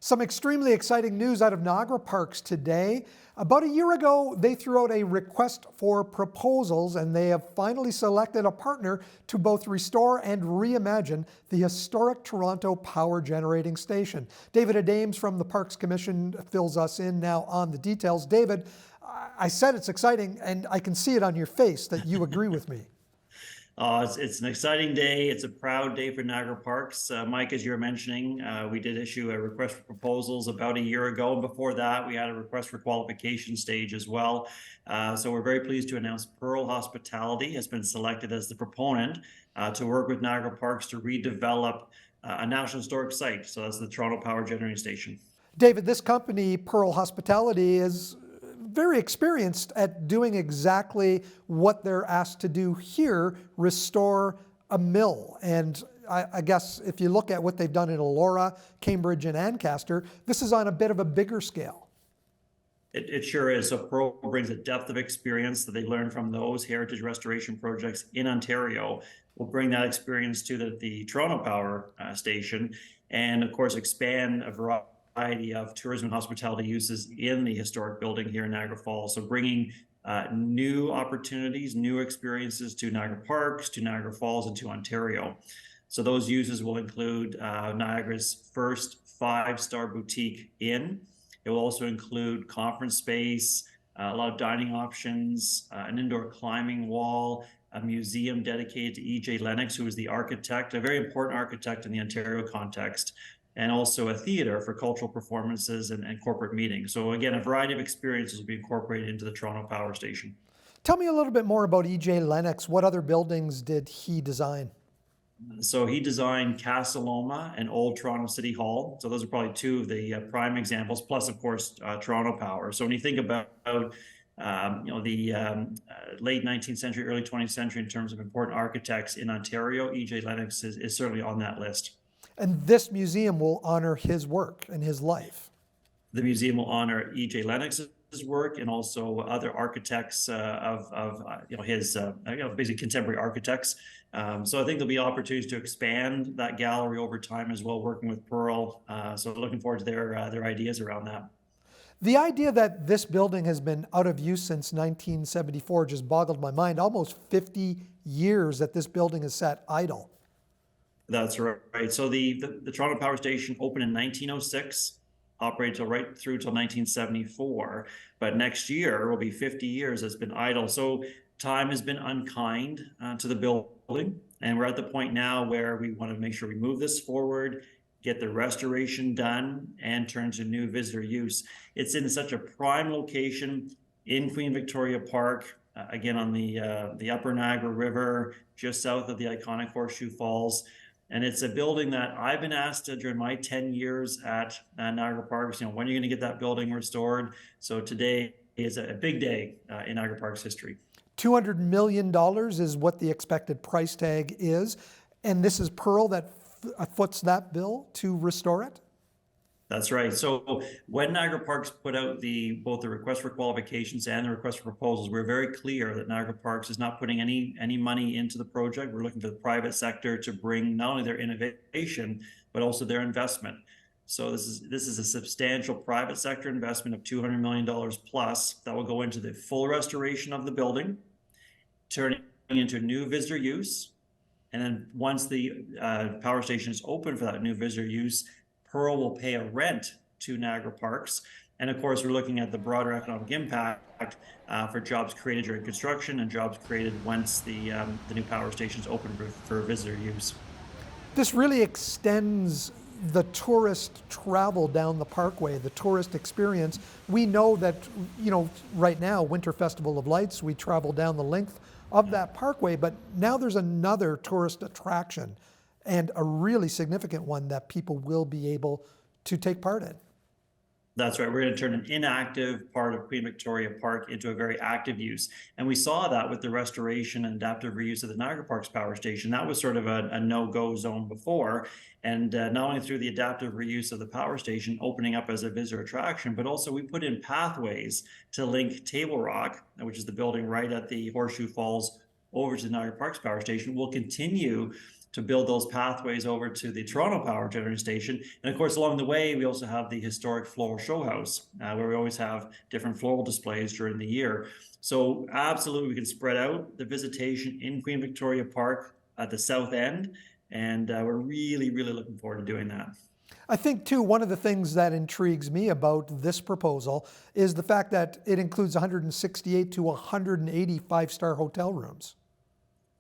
Some extremely exciting news out of Niagara Parks today. About a year ago, they threw out a request for proposals, and they have finally selected a partner to both restore and reimagine the historic Toronto Power Generating Station. David Adames from the Parks Commission fills us in now on the details. David, I said it's exciting, and I can see it on your face that you agree with me. It's an exciting day. It's a proud day for Niagara Parks. Mike, as you were mentioning, we did issue a request for proposals about a year ago. And before that, we had a request for qualification stage as well. So we're very pleased to announce Pearl Hospitality has been selected as the proponent to work with Niagara Parks to redevelop a National Historic Site. So that's the Toronto Power Generating Station. David, this company, Pearl Hospitality, is very experienced at doing exactly what they're asked to do here, restore a mill. And I guess if you look at what they've done in Elora, Cambridge, and Ancaster, this is on a bit of a bigger scale. It sure is. So Pearl brings a depth of experience that they learned from those heritage restoration projects in Ontario. We'll bring that experience to the Toronto Power Station, and of course expand a variety of tourism and hospitality uses in the historic building here in Niagara Falls. So bringing new opportunities, new experiences to Niagara Parks, to Niagara Falls, and to Ontario. So those uses will include Niagara's first 5-star boutique inn. It will also include conference space, a lot of dining options, an indoor climbing wall, a museum dedicated to E.J. Lennox, who is the architect, a very important architect in the Ontario context, and also a theater for cultural performances and corporate meetings. So again, a variety of experiences will be incorporated into the Toronto Power Station. Tell me a little bit more about E.J. Lennox. What other buildings did he design? So he designed Casa Loma and Old Toronto City Hall. So those are probably two of the prime examples, plus of course, Toronto Power. So when you think about the late 19th century, early 20th century in terms of important architects in Ontario, E.J. Lennox is certainly on that list. And this museum will honor his work and his life. The museum will honor E.J. Lennox's work and also other architects his basically contemporary architects. So I think there'll be opportunities to expand that gallery over time as well, working with Pearl. So looking forward to their ideas around that. The idea that this building has been out of use since 1974 just boggled my mind. Almost 50 years that this building has sat idle. That's right. So the Toronto Power Station opened in 1906, operated right through till 1974. But next year will be 50 years it's been idle. So time has been unkind to the building. And we're at the point now where we want to make sure we move this forward, get the restoration done, and turn to new visitor use. It's in such a prime location in Queen Victoria Park, again on the upper Niagara River, just south of the iconic Horseshoe Falls. And it's a building that I've been asked during my 10 years at Niagara Parks, when are you going to get that building restored? So today is a big day in Niagara Parks history. $200 million is what the expected price tag is. And this is Pearl that foots that bill to restore it? That's right. So when Niagara Parks put out both the request for qualifications and the request for proposals, we're very clear that Niagara Parks is not putting any money into the project. We're looking for the private sector to bring not only their innovation, but also their investment. So this is a substantial private sector investment of $200 million plus that will go into the full restoration of the building, turning into new visitor use. And then once the power station is open for that new visitor use, Pearl will pay a rent to Niagara Parks. And of course, we're looking at the broader economic impact for jobs created during construction and jobs created once the new power station is open for visitor use. This really extends the tourist travel down the parkway, the tourist experience. We know that, right now, Winter Festival of Lights, we travel down the length of that parkway, but now there's another tourist attraction, and a really significant one that people will be able to take part in. That's right. We're going to turn an inactive part of Queen Victoria Park into a very active use. And we saw that with the restoration and adaptive reuse of the Niagara Parks Power Station. That was sort of a no-go zone before. And not only through the adaptive reuse of the power station opening up as a visitor attraction, but also we put in pathways to link Table Rock, which is the building right at the Horseshoe Falls, over to the Niagara Parks Power Station. We'll continue to build those pathways over to the Toronto Power Generating Station. And of course, along the way, we also have the historic floral show house, where we always have different floral displays during the year. So absolutely, we can spread out the visitation in Queen Victoria Park at the south end. And we're really, really looking forward to doing that. I think, too, one of the things that intrigues me about this proposal is the fact that it includes 168 to 180 five-star hotel rooms.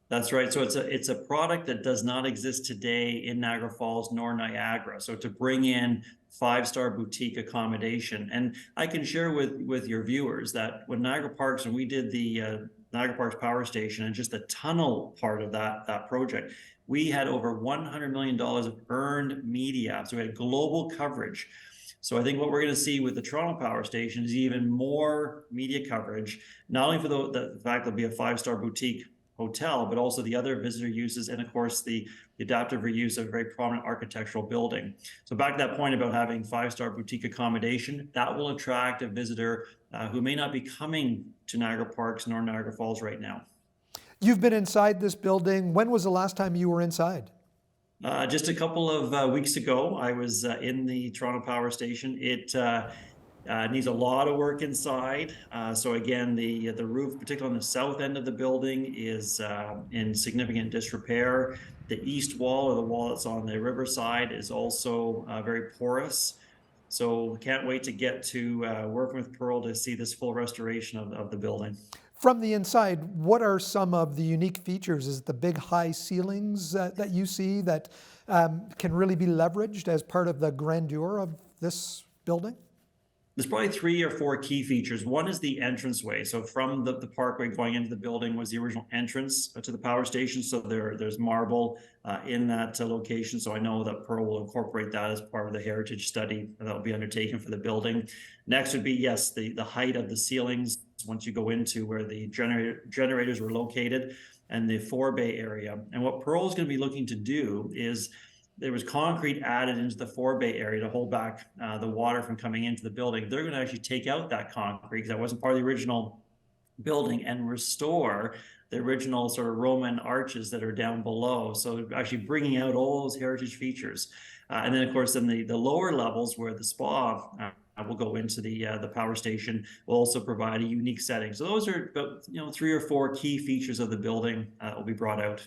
That's right. So it's a product that does not exist today in Niagara Falls nor Niagara. So to bring in five-star boutique accommodation, and I can share with your viewers that when Niagara Parks, when we did the Niagara Parks Power Station and just the tunnel part of that project, we had over $100 million of earned media. So we had global coverage. So I think what we're going to see with the Toronto Power Station is even more media coverage, not only for the fact there'll be a five-star boutique hotel, but also the other visitor uses, and of course the adaptive reuse of a very prominent architectural building. So back to that point about having five-star boutique accommodation, that will attract a visitor who may not be coming to Niagara Parks nor Niagara Falls right now. You've been inside this building. When was the last time you were inside? Just a couple of weeks ago, I was in the Toronto Power Station. It needs a lot of work inside. So again, the roof, particularly on the south end of the building, is in significant disrepair. The east wall, or the wall that's on the riverside, is also very porous. So can't wait to get to working with Pearl to see this full restoration of the building. From the inside, what are some of the unique features? Is it the big high ceilings that you see that can really be leveraged as part of the grandeur of this building? There's probably 3 or 4 key features. One is the entranceway. So from the parkway going into the building was the original entrance to the power station. So there's marble in that location. So I know that Pearl will incorporate that as part of the heritage study that will be undertaken for the building. Next would be, yes, the height of the ceilings once you go into where the generators were located, and the forebay area. And what Pearl is going to be looking to do is, there was concrete added into the forebay area to hold back the water from coming into the building. They're going to actually take out that concrete, because that wasn't part of the original building, and restore the original sort of Roman arches that are down below. So actually bringing out all those heritage features. And then of course, in the lower levels where the spa will go into the power station, will also provide a unique setting. So those are about 3 or 4 key features of the building that will be brought out.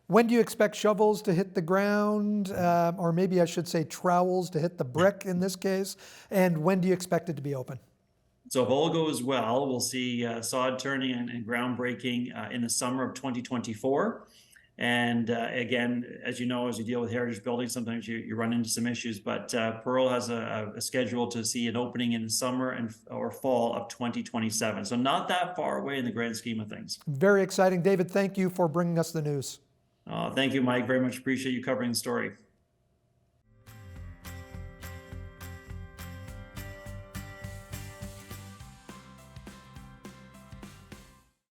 When do you expect shovels to hit the ground, or maybe I should say trowels to hit the brick in this case? And when do you expect it to be open? So if all goes well, we'll see sod turning and groundbreaking in the summer of 2024. And again, as you know, as you deal with heritage buildings, sometimes you run into some issues, but Pearl has a schedule to see an opening in summer or fall of 2027. So not that far away in the grand scheme of things. Very exciting. David, thank you for bringing us the news. Thank you, Mike. Very much appreciate you covering the story.